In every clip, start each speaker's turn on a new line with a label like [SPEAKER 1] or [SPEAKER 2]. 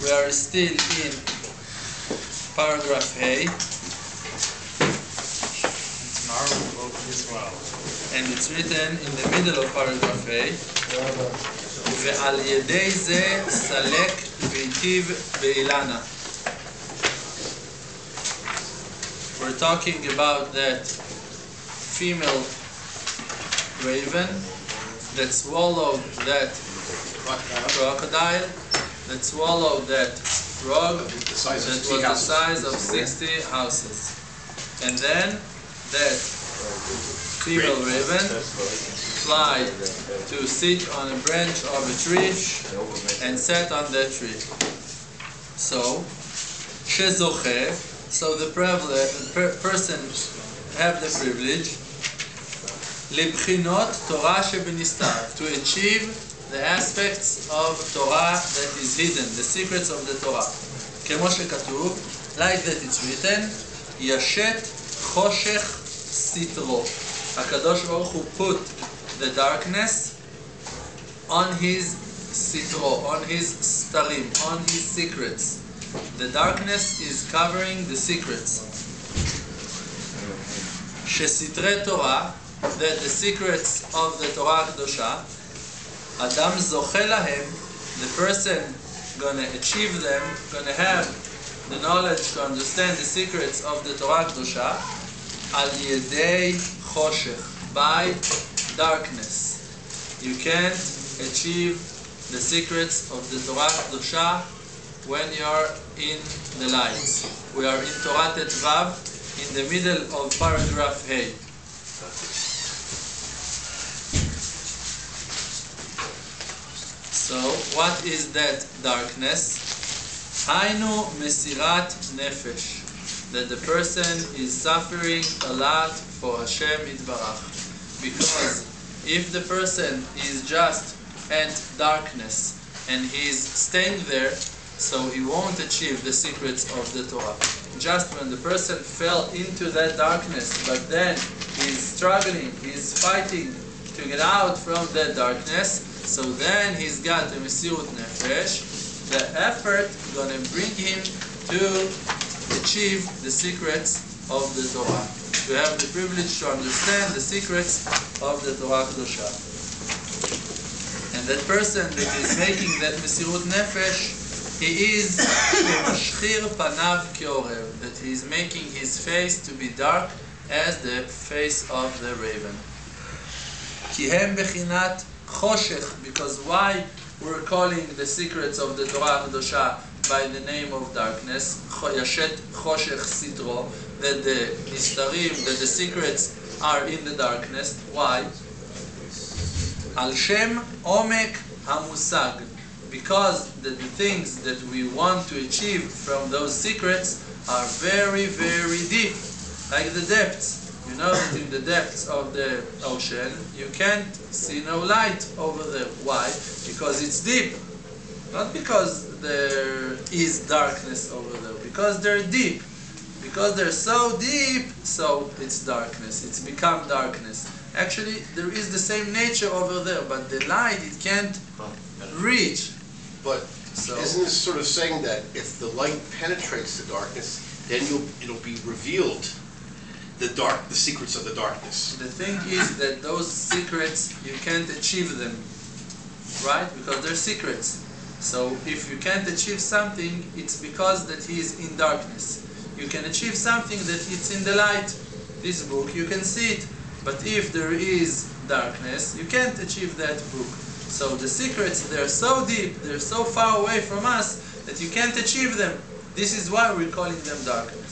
[SPEAKER 1] We are still in paragraph A. And it's written in the middle of paragraph A. ועל ידי זה סלק והיטיב באילנה. We're talking about that female raven that swallowed that crocodile, that swallowed that frog that was the size of 60 houses. And then that female raven flied to sit on a branch of a tree and sat on that tree. So, so the person have the privilege לבחינות תורה שבנסתר, to achieve the aspects of Torah that is hidden, the secrets of the Torah. כמו שכתוב, like that it's written, ישת חושך סתרו. הקדוש ברוך הוא put the darkness on his sitro, on his starim, on his secrets. The darkness is covering the secrets. שסתרי תורה, that the secrets of the Torah Kedosha, Adam zoche lahem, the person gonna achieve them, gonna have the knowledge to understand the secrets of the Torah Kedosha, al yedei choshech, by darkness. You can't achieve the secrets of the Torah Kedosha when you are in the light. We are in Torah Tet Vav, in the middle of paragraph A. So, what is that darkness? Hainu mesirat nefesh, that the person is suffering a lot for HaShem Yitbarach. Because if the person is just at darkness and he is staying there, so he won't achieve the secrets of the Torah. Just when the person fell into that darkness, but then he's struggling, he's fighting to get out from that darkness, so then he's got a Mesirut Nefesh. The effort is going to bring him to achieve the secrets of the Torah, to have the privilege to understand the secrets of the Torah Kedosha. And that person that is making that Mesirut Nefesh, he is Mashchir Panav Keorev, that he is making his face to be dark as the face of the raven. Kihem Bechinat Choshech, because why we're calling the secrets of the Torah Kedosha by the name of darkness, Yashet Choshech Sitro, that the Nistarim, that the secrets are in the darkness. Why? Al Shem Omek HaMusag, because the things that we want to achieve from those secrets are very, very deep, like the depths. You know that in the depths of the ocean, you can't see no light over there. Why? Because it's deep. Not because there is darkness over there. Because they're deep. Because they're so deep, so it's darkness. It's become darkness. Actually, there is the same nature over there, but the light, it can't reach.
[SPEAKER 2] But isn't this sort of saying that if the light penetrates the darkness, then it'll be revealed the secrets of the darkness?
[SPEAKER 1] The thing is that those secrets, you can't achieve them, right? Because they're secrets. So if you can't achieve something, it's because that he is in darkness. You can achieve something that it's in the light. This book, you can see it. But if there is darkness, you can't achieve that book. So the secrets, they're so deep, they're so far away from us, that you can't achieve them. This is why we're calling them darkness.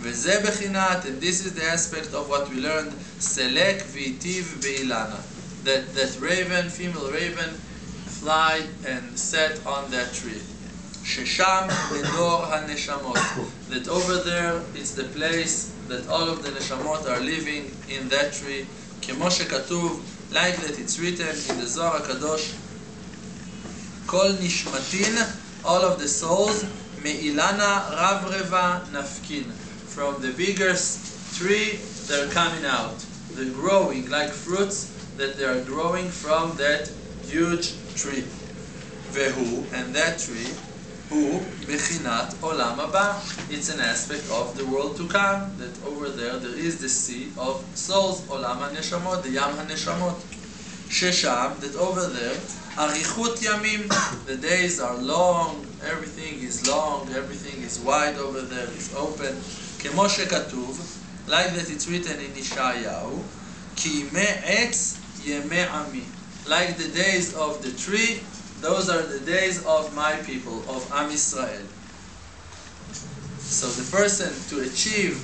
[SPEAKER 1] וזה בחינת, and this is the aspect of what we learned, סלק והיטיב באילנה. That raven, female raven, flied and sat on that tree. ששם מדור הנשמות. That over there, it's the place that all of the neshamot are living in that tree. כמו שכתוב, like that it's written in the Zohar HaKadosh, כל נשמתין, all of the souls, מאילנה רברבה נפקין. From the biggest tree, they're coming out. They're growing like fruits that they are growing from that huge tree. Vehu, and that tree, Hu Bechinat Olam Haba. It's an aspect of the world to come, that over there is the sea of souls, Olam HaNeshamot, the Yam HaNeshamot. Shesham, that over there, Arichut Yamim, the days are long, everything is long, everything is wide over there, it's open. Kemo shekatuv, like that it's written in Yeshayahu, Ki yimei etz yemei ami, like the days of the tree, those are the days of my people, of Am Yisrael. So the person to achieve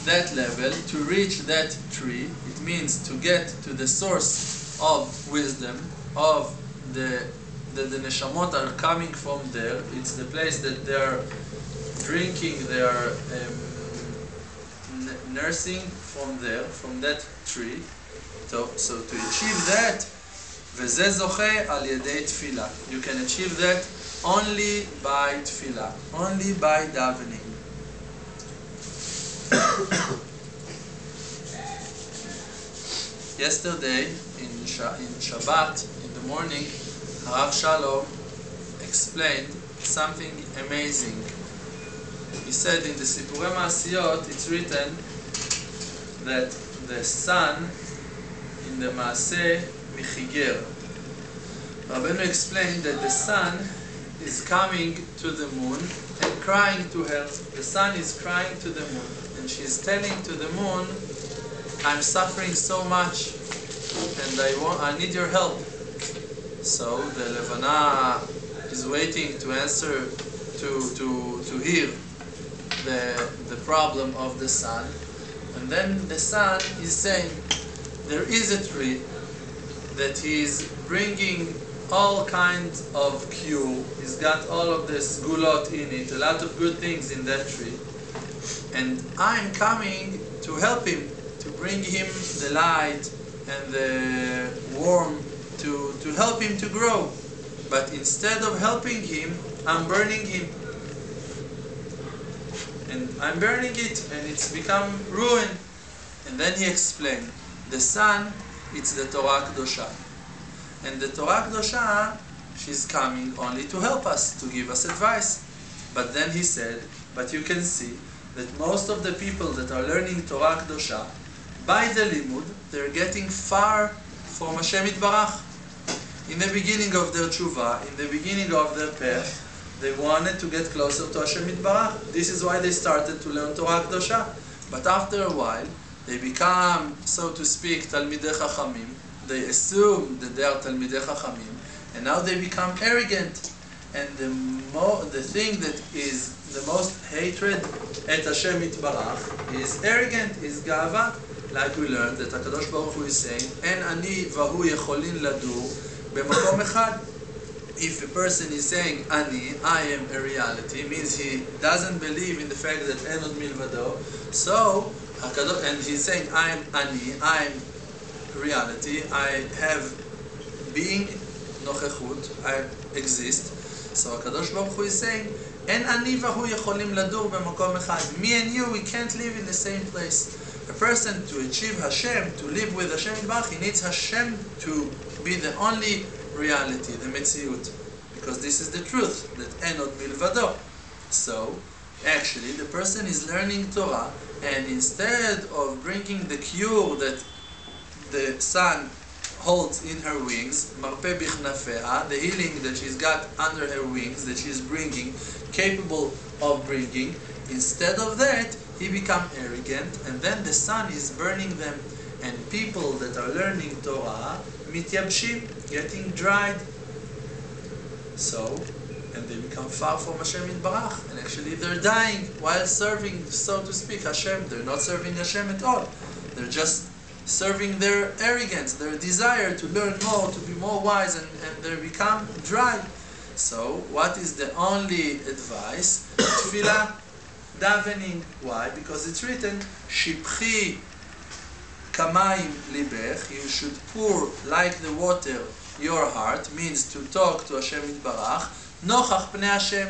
[SPEAKER 1] that level, to reach that tree, it means to get to the source of wisdom, of the neshamot are coming from there. It's the place that they are drinking, they are nursing from there, from that tree. So to achieve that, וזה זוכה על ידי תפילה. You can achieve that only by tefillah, only by davening. Yesterday, in Shabbat, in the morning, Rav Shalom explained something amazing. He said in the Sipurei Maasiyot, it's written that the sun in the Maaseh Michiger. Rabbeinu explained that the sun is coming to the moon and crying to her. The sun is crying to the moon, and she's telling to the moon, I'm suffering so much, and I need your help. So the Levana is waiting to answer, to hear the problem of the sun, and then the sun is saying, there is a tree that is bringing all kinds of cure. He's got all of this gulot in it, a lot of good things in that tree. And I'm coming to help him, to bring him the light and the warmth, to help him to grow. But instead of helping him, I'm burning him. And I'm burning it, and it's become ruin. And then he explained, the sun, it's the Torah Kedosha. And the Torah Kedosha, she's coming only to help us, to give us advice. But then he said, but you can see that most of the people that are learning Torah Kedosha, by the limud, they're getting far from HaShem Yitbarach. In the beginning of their tshuva, in the beginning of their path, they wanted to get closer to HaShem Yitbarach. This is why they started to learn Torah Kedosha. But after a while, they become, so to speak, Talmidei Chachamim. They assume that they are Talmidei Chachamim, and now they become arrogant. And the thing that is the most hatred at Hashem Yitbarach is arrogant, is gava. Like we learned that HaKadosh Baruch Hu is saying, En ani vahu yecholin ladur b'makom echad. If a person is saying, Ani, I am a reality, means he doesn't believe in the fact that En od milvado. So, and he's saying, I am Ani, I am reality, I have being, nochechut, I exist. So HaKadosh Baruch Hu is saying, En ani vahu yecholim ladur b'makom echad. Me and you, we can't live in the same place. A person to achieve Hashem, to live with Hashem Yitbarach, he needs Hashem to be the only reality, the Metziut. Because this is the truth, that En od milvado. So, actually, the person is learning Torah, and instead of bringing the cure that the sun holds in her wings, marpe bichnafeha, the healing that she's got under her wings, that she's bringing, capable of bringing, instead of that, he become arrogant, and then the sun is burning them, and people that are learning Torah, mityabshim, getting dried. So, and they become far from Hashem Yitbarach, and actually they're dying while serving, so to speak, Hashem. They're not serving Hashem at all. They're just serving their arrogance, their desire to learn more, to be more wise, and they become dry. So, what is the only advice? Tefillah, davening. Why? Because it's written, Shipchi kamayim libech, you should pour like the water your heart, means to talk to Hashem Yitbarach, nochach pnei Hashem,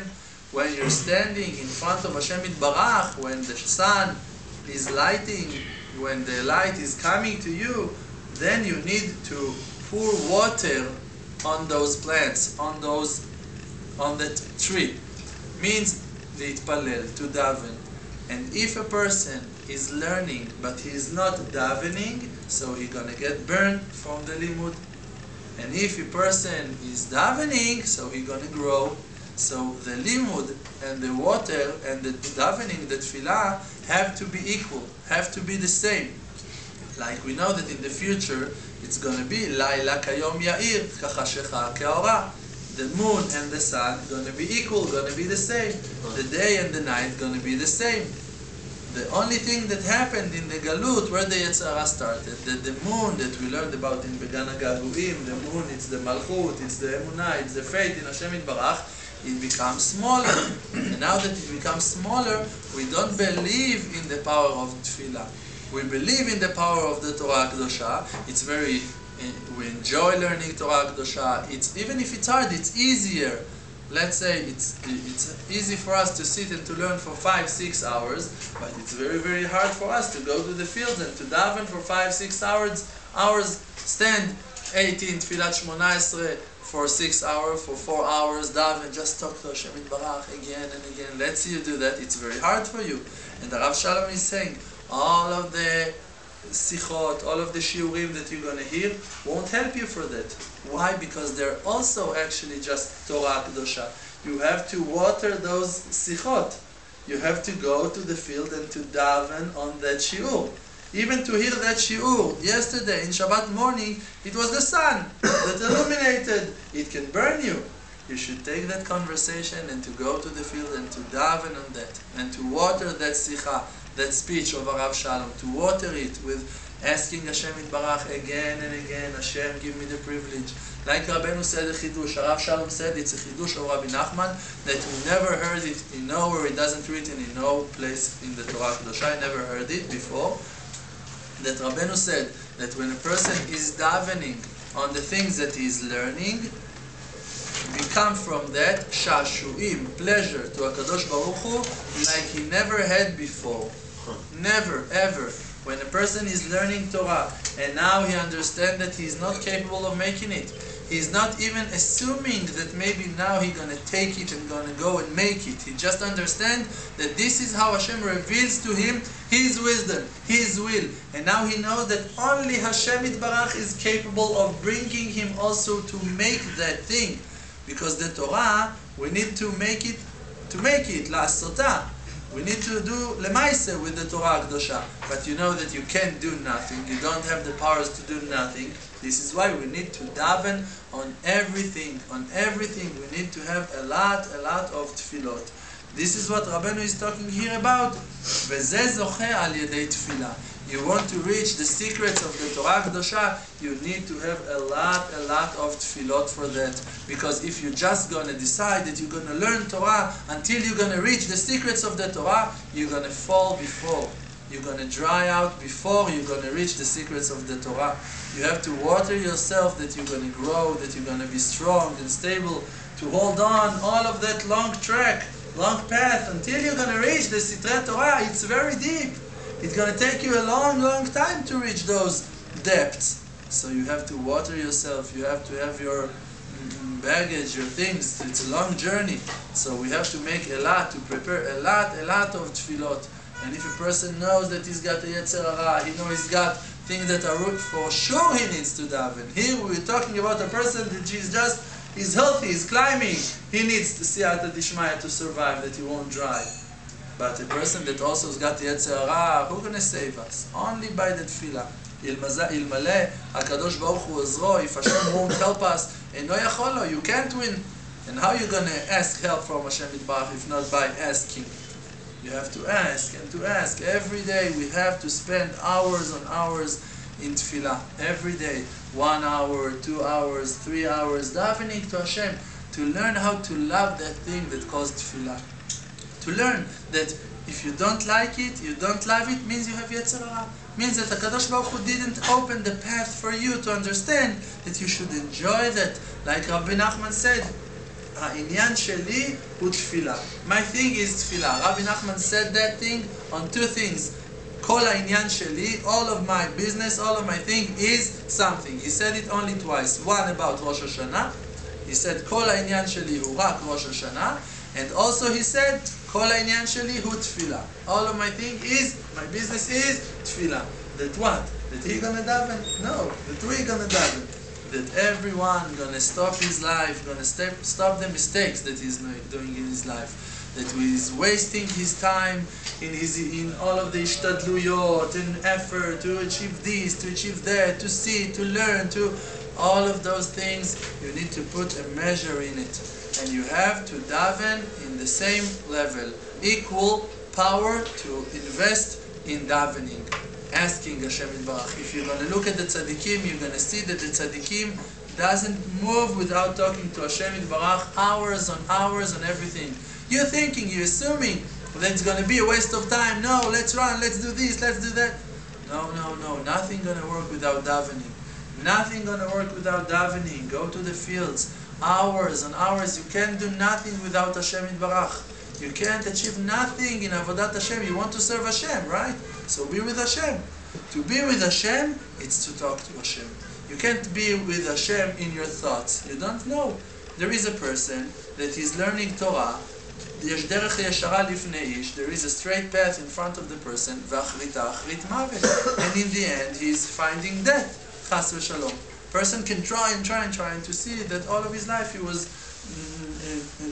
[SPEAKER 1] when you're standing in front of Hashem Yitbarach, when the sun is lighting, when the light is coming to you, then you need to pour water on those plants, on those on that tree. Means להתפלל, to daven. And if a person is learning but he is not davening, so he's gonna get burned from the limud. And if a person is davening, so he's gonna grow. So the limud and the water and the davening, the tefillah, have to be equal, have to be the same. Like we know that in the future it's gonna be Laila kayom ya'ir, kachashecha ke'ora. The moon and the sun gonna be equal, gonna be the same. The day and the night gonna be the same. The only thing that happened in the Galut, where the Yetzer Hara started, that the moon that we learned about in Began HaGaluim, the moon, it's the Malchut, it's the Emunah, it's the faith in HaShem Yitbarach, it becomes smaller. And now that it becomes smaller, we don't believe in the power of Tefillah. We believe in the power of the Torah Kedosha. It's very, we enjoy learning Torah Kedosha. It's, even if it's hard, it's easier. Let's say it's easy for us to sit and to learn for 5-6 hours, but it's very, very hard for us to go to the field and to daven for 5-6 hours, stand 18, Tfilat Shmona Esrei, for 6 hours, for 4 hours, daven, just talk to Hashem Yitbarach again and again. Let's see you do that. It's very hard for you. And the Rav Shalom is saying, all of the sichot, all of the shiurim that you're going to hear won't help you for that. Why? Because they're also actually just Torah Kedosha. You have to water those sichot. You have to go to the field and to daven on that shiur. Even to hear that shiur, yesterday in Shabbat morning, it was the sun that illuminated. It can burn you. You should take that conversation and to go to the field and to daven on that. And to water that sicha, that speech of Rav Shalom, to water it with asking Hashem Yitbarach again and again, Hashem, give me the privilege. Like Rabbeinu said a chidush, Rav Shalom said it's a chidush of Rabbi Nachman, that we never heard it in nowhere, it doesn't written in no place in the Torah Kedosha, I never heard it before, that Rabbeinu said that when a person is davening on the things that he is learning, become from that shashuim, pleasure to HaKadosh Baruch Hu, like he never had before. Never, ever. When a person is learning Torah, and now he understands that he is not capable of making it, he is not even assuming that maybe now he's going to take it and going to go and make it. He just understands that this is how Hashem reveals to him His wisdom, His will. And now he knows that only Hashem Yitbarach is capable of bringing him also to make that thing. Because the Torah, we need to make it, la'asotah. We need to do lemaise with the Torah Kedosha. But you know that you can't do nothing. You don't have the powers to do nothing. This is why we need to daven on everything. On everything we need to have a lot of tefillot. This is what Rabbeinu is talking here about. V'zeh zocheh al yedei tefillah. You want to reach the secrets of the Torah Kedosha, you need to have a lot of tefillot for that. Because if you're just going to decide that you're going to learn Torah until you're going to reach the secrets of the Torah, you're going to fall before. You're going to dry out before you're going to reach the secrets of the Torah. You have to water yourself that you're going to grow, that you're going to be strong and stable, to hold on all of that long track, long path, until you're going to reach the Sitrei Torah. It's very deep. It's going to take you a long time to reach those depths. So you have to water yourself. You have to have your baggage, your things. It's a long journey. So we have to make a lot, to prepare a lot of tefillot. And if a person knows that he's got a Yetzer Hara, he knows he's got things that are root, for sure he needs to daven. Here we're talking about a person that he's healthy, he's climbing. He needs to siyata dishmaya to survive, that he won't dry. But a person that also has got the Yetzer Hara, who's going to save us? Only by the tefillah. Ilmale, HaKadosh Baruch Hu Ezro, if Hashem won't help us, no yacholo, you can't win. And how are you going to ask help from Hashem Yitbarach if not by asking? You have to ask and to ask. Every day we have to spend hours on hours in tefillah. Every day. 1 hour, 2 hours, 3 hours, davening to Hashem, to learn how to love that thing that calls tefillah. To learn that if you don't like it, you don't love it, means you have Yetzer Hara. Means that HaKadosh Baruch Hu didn't open the path for you to understand that you should enjoy that. Like Rabbi Nachman said, Ha'inyan sheli hu tefillah. My thing is tefillah. Rabbi Nachman said that thing on 2 things. Kol ha'inyan sheli, all of my business, all of my thing is something. He said it only twice. One about Rosh Hashanah. He He said, Kol ha'inyan sheli hu rak Rosh Hashanah, and also he said, Kol ha'inyan sheli hu tefillah. All of my business is tefillah. That what? That he gonna daven? No, that we gonna daven. That everyone gonna stop his life, gonna stop the mistakes that he's doing in his life. That he is wasting his time in all of the ishtadluyot and effort to achieve this, to achieve that, to see, to learn, to all of those things. You need to put a measure in it, and you have to daven in the same level, equal power to invest in davening, asking Hashem Yitbarach. If you're going to look at the tzaddikim, you're going to see that the tzaddikim doesn't move without talking to Hashem Yitbarach hours on everything. You're thinking, you're assuming that it's going to be a waste of time. No, let's run, let's do this, let's do that. No, nothing going to work without davening. Nothing going to work without davening. Go to the fields, hours and hours. You can't do nothing without Hashem Yitbarach. You can't achieve nothing in Avodat Hashem. You want to serve Hashem, right? So be with Hashem. To be with Hashem, it's to talk to Hashem. You can't be with Hashem in your thoughts. You don't know. There is a person that is learning Torah. There is a straight path in front of the person, and in the end he is finding death. Chas v'shalom. Person can try to see that all of his life he was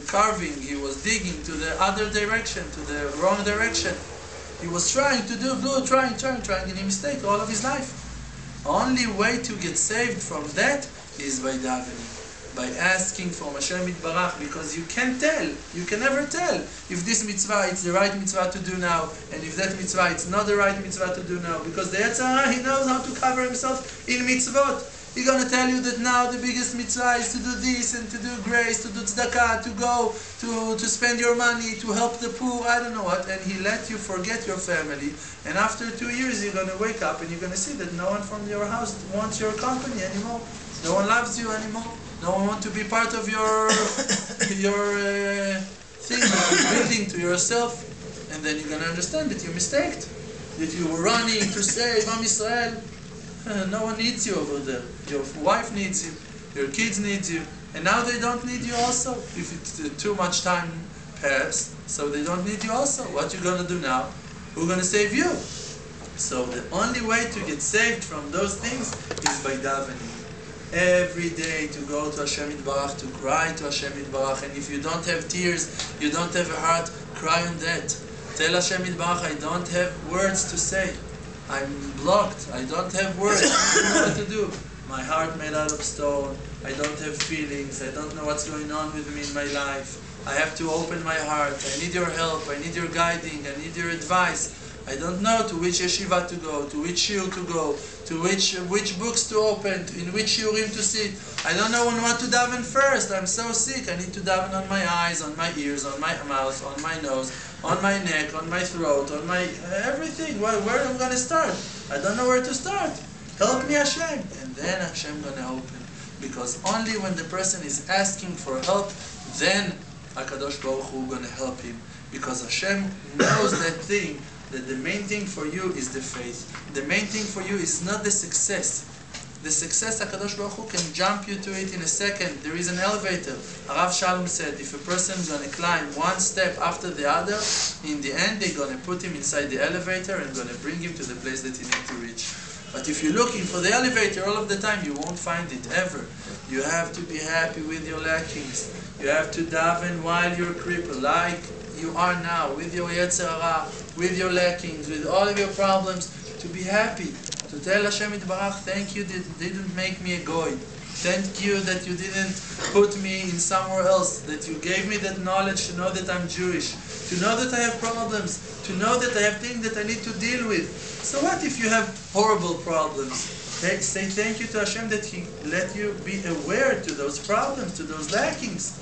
[SPEAKER 1] carving, he was digging to the other direction, to the wrong direction. He was trying to do good, trying, and he mistake all of his life. Only way to get saved from that is by davening, by asking from Hashem Yitbarach, because you can never tell if this mitzvah it's the right mitzvah to do now, and if that mitzvah it's not the right mitzvah to do now, because the Yetzer Hara, he knows how to cover himself in mitzvot. He's going to tell you that now the biggest mitzvah is to do this, and to do grace, to do tzedakah, to go, to spend your money, to help the poor, I don't know what, and he let you forget your family, and after 2 years you're going to wake up and you're going to see that no one from your house wants your company anymore, no one loves you anymore, no one wants to be part of your thing that you're building to yourself, and then you're going to understand that you mistaked, that you were running to save Am Yisrael. No one needs you over there. Your wife needs you, your kids need you, and now they don't need you also. If it's too much time passed, so they don't need you also. What you gonna do now? Who's gonna save you? So the only way to get saved from those things is by davening. Every day to go to Hashem Yitbarach, to cry to Hashem Yitbarach, and if you don't have tears, you don't have a heart, cry on that. Tell Hashem Yitbarach, I don't have words to say. I'm blocked. I don't have words. I don't know what to do. My heart made out of stone. I don't have feelings. I don't know what's going on with me in my life. I have to open my heart. I need your help. I need your guiding. I need your advice. I don't know to which yeshiva to go, to which shiur to go, to which books to open, in which shiurim to sit. I don't know on what to daven first. I'm so sick. I need to daven on my eyes, on my ears, on my mouth, on my nose, on my neck, on my throat, on my everything. Where am I going to start? I don't know where to start. Help me, Hashem. And then Hashem going to open. Because only when the person is asking for help, then HaKadosh Baruch Hu going to help him. Because Hashem knows that thing, that the main thing for you is the faith. The main thing for you is not the success. The success, HaKadosh Baruch Hu can jump you to it in a second. There is an elevator. Rav Shalom said, if a person is going to climb one step after the other, in the end they're going to put him inside the elevator and going to bring him to the place that he needs to reach. But if you're looking for the elevator all of the time, you won't find it ever. You have to be happy with your lackings. You have to daven while you're crippled, like you are now, with your Yetzer Hara, with your lackings, with all of your problems, to be happy. To tell Hashem Yitbarach, thank you that you didn't make me a goy. Thank you that you didn't put me in somewhere else, that you gave me that knowledge to know that I'm Jewish, to know that I have problems, to know that I have things that I need to deal with. So what if you have horrible problems? Say thank you to Hashem that He let you be aware to those problems, to those lackings.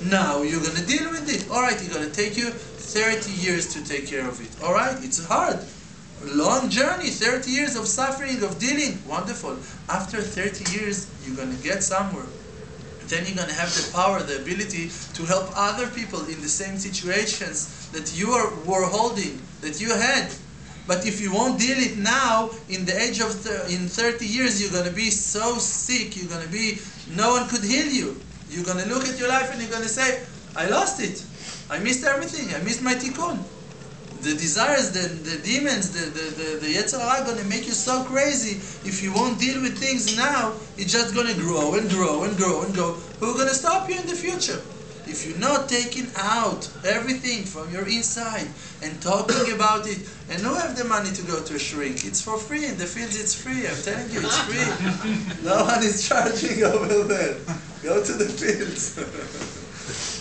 [SPEAKER 1] Now you're going to deal with it. Alright, it's going to take you 30 years to take care of it. Alright, it's hard. Long journey, 30 years of suffering, of dealing. Wonderful. After 30 years, you're going to get somewhere. Then you're going to have the power, the ability to help other people in the same situations that you were holding, that you had. But if you won't deal it now, in the age of in 30 years, you're going to be so sick, you're going to be, no one could heal you. you're going to look at your life and you're going to say, I lost it. I missed everything. I missed my tikkun. The desires, the demons, the Yetzer Hara are going to make you so crazy. If you won't deal with things now, it's just going to grow and grow and grow and grow. Who's going to stop you in the future? If you're not taking out everything from your inside and talking about it, and who have the money to go to a shrink? It's for free. In the fields it's free. I'm telling you, it's free. No one is charging over there. Go to the fields.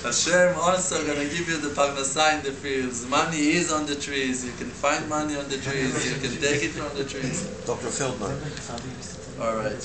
[SPEAKER 1] HaShem also going to give you the parnasah in the fields. Money is on the trees. You can find money on the trees. You can take it from the trees.
[SPEAKER 2] Dr. Feldman.
[SPEAKER 1] All right.